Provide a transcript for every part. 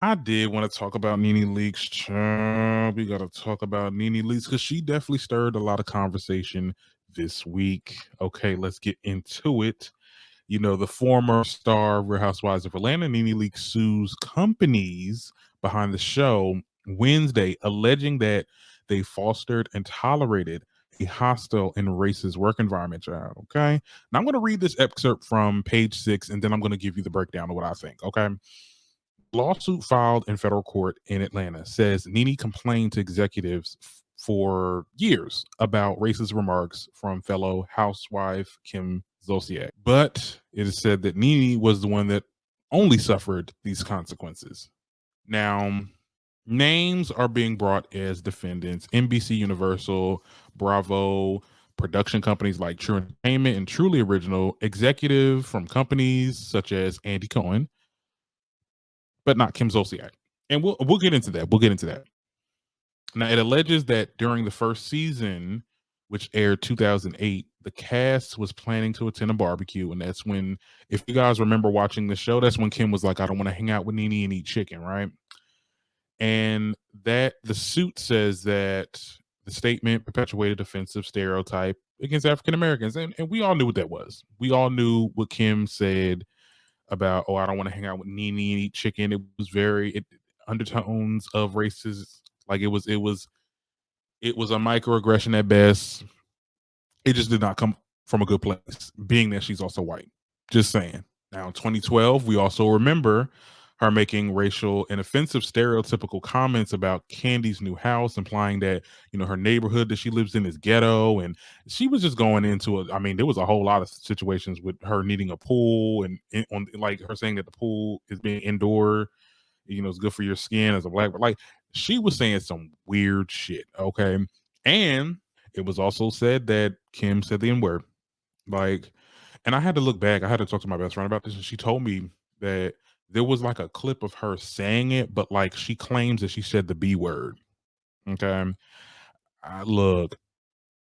I did want to talk about NeNe Leakes. Child. We got to talk about NeNe Leakes because she definitely stirred a lot of conversation this week. Okay, let's get into it. You know, the former star of Real Housewives of Atlanta, NeNe Leakes, sues companies behind the show Wednesday, alleging that they fostered and tolerated a hostile and racist work environment. Child. Okay, now I'm going to read this excerpt from page 6, and then I'm going to give you the breakdown of what I think. Okay. Lawsuit filed in federal court in Atlanta says NeNe complained to executives for years about racist remarks from fellow housewife Kim Zolciak. But it is said that NeNe was the one that only suffered these consequences. Now, names are being brought as defendants: NBCUniversal, Bravo, production companies like True Entertainment and Truly Original, executive from companies such as Andy Cohen, but not Kim Zolciak. And we'll get into that. We'll get into that. Now, it alleges that during the first season, which aired 2008, the cast was planning to attend a barbecue, and that's when, if you guys remember watching the show, that's when Kim was like, "I don't want to hang out with NeNe and eat chicken," right? And that the suit says that the statement perpetuated offensive stereotype against African Americans, and we all knew what that was. We all knew what Kim said about, "Oh, I don't want to hang out with NeNe and eat chicken." It was undertones of racist. Like it was a microaggression at best. It just did not come from a good place, being that she's also white. Just saying. Now, in 2012, we also remember her making racial and offensive stereotypical comments about Candy's new house, implying that, her neighborhood that she lives in is ghetto. And she was just going into it. I mean, there was a whole lot of situations with her needing a pool and on like her saying that the pool is being indoor, it's good for your skin as a black, but like she was saying some weird shit. Okay. And it was also said that Kim said the N word. Like, and I had to look back. I had to talk to my best friend about this, and she told me that there was like a clip of her saying it, but like she claims that she said the B word. Okay. Look,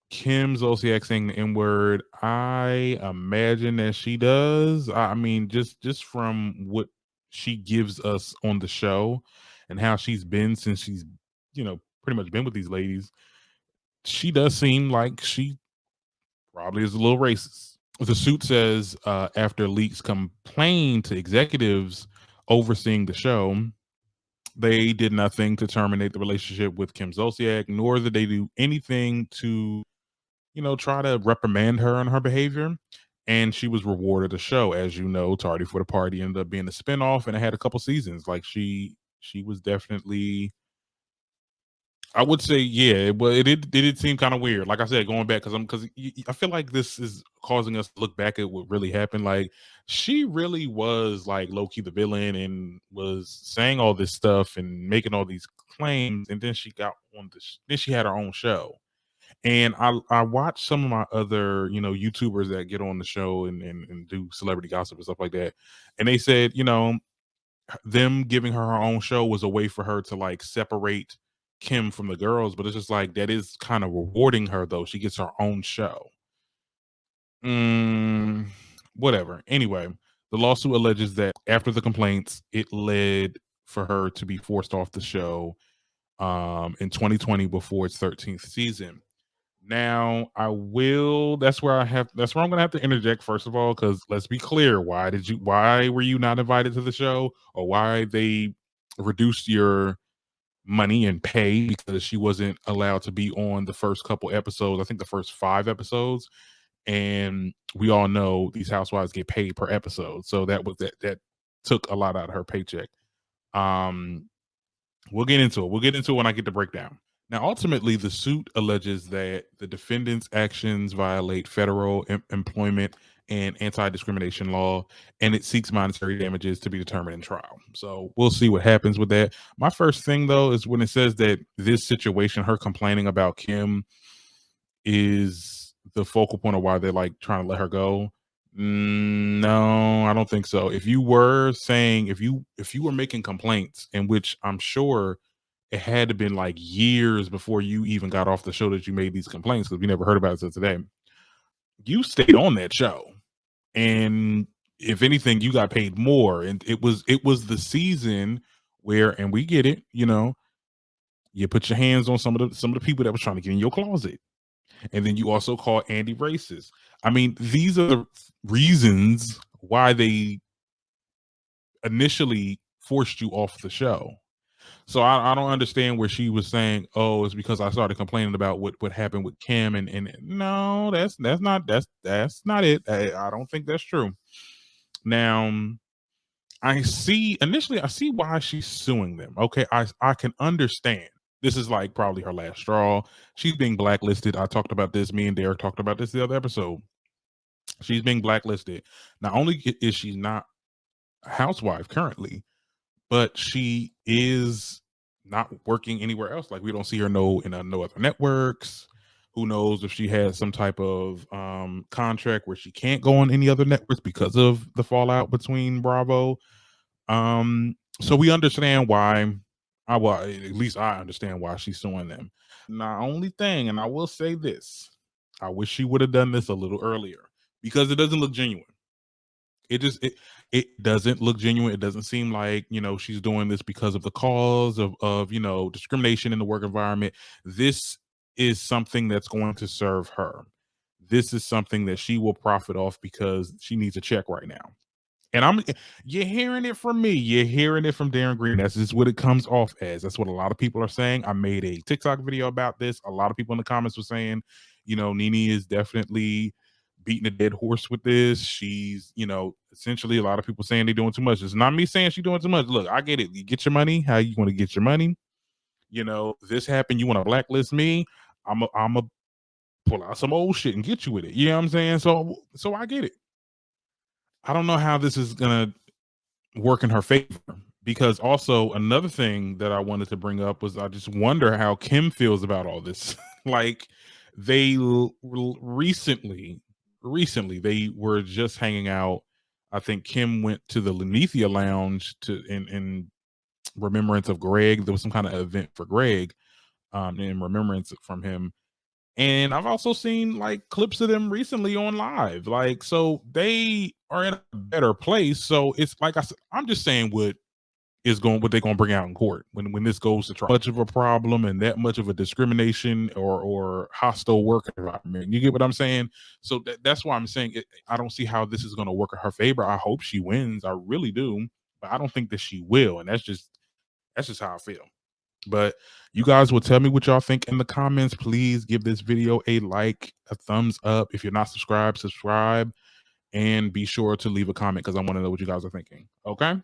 Kim Zolciak saying the N word. I imagine that she does. I mean, just from what she gives us on the show and how she's been since she's, pretty much been with these ladies, she does seem like she probably is a little racist. The suit says after Leaks complained to executives overseeing the show, they did nothing to terminate the relationship with Kim Zolciak, nor did they do anything to, try to reprimand her on her behavior. And she was rewarded a show, as you know, Tardy for the Party ended up being a spinoff, and it had a couple seasons. Like she was definitely, I would say, yeah, but it did seem kind of weird. Like I said, going back because I feel like this is causing us to look back at what really happened. Like she really was like low key the villain and was saying all this stuff and making all these claims, and then she got on this. Then she had her own show, and I watched some of my other YouTubers that get on the show and do celebrity gossip and stuff like that, and they said them giving her own show was a way for her to like separate Kim from the girls, but it's just like that is kind of rewarding her though. She gets her own show. Mm, Whatever. Anyway, the lawsuit alleges that after the complaints, it led for her to be forced off the show in 2020 before its 13th season. Now, that's where I'm gonna have to interject first of all, because let's be clear, why were you not invited to the show, or why they reduced your money and pay because she wasn't allowed to be on the first couple episodes, I think the first 5 episodes. And we all know these housewives get paid per episode. So that took a lot out of her paycheck. Um We'll get into it. We'll get into it when I get the breakdown. Now, ultimately, the suit alleges that the defendant's actions violate federal employment and anti discrimination law, and it seeks monetary damages to be determined in trial. So we'll see what happens with that. My first thing, though, is when it says that this situation, her complaining about Kim, is the focal point of why they're like trying to let her go. No, I don't think so. If you were making complaints, in which I'm sure it had to been like years before you even got off the show that you made these complaints, because we never heard about it until today. You stayed on that show, and if anything, you got paid more. And it was the season where, and we get it, you know, you put your hands on some of the people that was trying to get in your closet. And then you also call Andy racist. I mean, these are the reasons why they initially forced you off the show. So I don't understand where she was saying, "Oh, it's because I started complaining about what happened with Kim," and no, that's not it. I don't think that's true. Now, I see why she's suing them. Okay, I can understand. This is like probably her last straw. She's being blacklisted. I talked about this. Me and Derek talked about this the other episode. She's being blacklisted. Not only is she not a housewife currently, but she is not working anywhere else. Like we don't see her no other networks. Who knows if she has some type of contract where she can't go on any other networks because of the fallout between Bravo. So we understand why. Well, at least I understand why she's suing them. The only thing, and I will say this, I wish she would have done this a little earlier because it doesn't look genuine. It doesn't look genuine. It doesn't seem like, you know, she's doing this because of the cause of, you know, discrimination in the work environment. This is something that's going to serve her. This is something that she will profit off because she needs a check right now. And you're hearing it from me. You're hearing it from Darren Green. That's just what it comes off as. That's what a lot of people are saying. I made a TikTok video about this. A lot of people in the comments were saying, you know, NeNe is definitely beating a dead horse with this. She's, you know, essentially a lot of people saying they're doing too much. It's not me saying she's doing too much. Look, I get it. You get your money, how you want to get your money. You know, this happened. You want to blacklist me. I'm a pull out some old shit and get you with it. You know what I'm saying? So I get it. I don't know how this is gonna work in her favor, because also another thing that I wanted to bring up was I just wonder how Kim feels about all this. Like they recently they were just hanging out. I think Kim went to the Lenithia Lounge to in remembrance of Greg. There was some kind of event for Greg, in remembrance from him. And I've also seen like clips of them recently on live. Like, so they are in a better place. So it's like I said, I'm just saying what they're gonna bring out in court when this goes to trial. Much of a problem and that much of a discrimination or hostile work environment. You get what I'm saying? So that's why I'm saying I don't see how this is gonna work in her favor. I hope she wins. I really do, but I don't think that she will. And that's just how I feel. But you guys will tell me what y'all think in the comments. Please give this video a like, a thumbs up. If you're not subscribed, subscribe, and be sure to leave a comment because I want to know what you guys are thinking. Okay.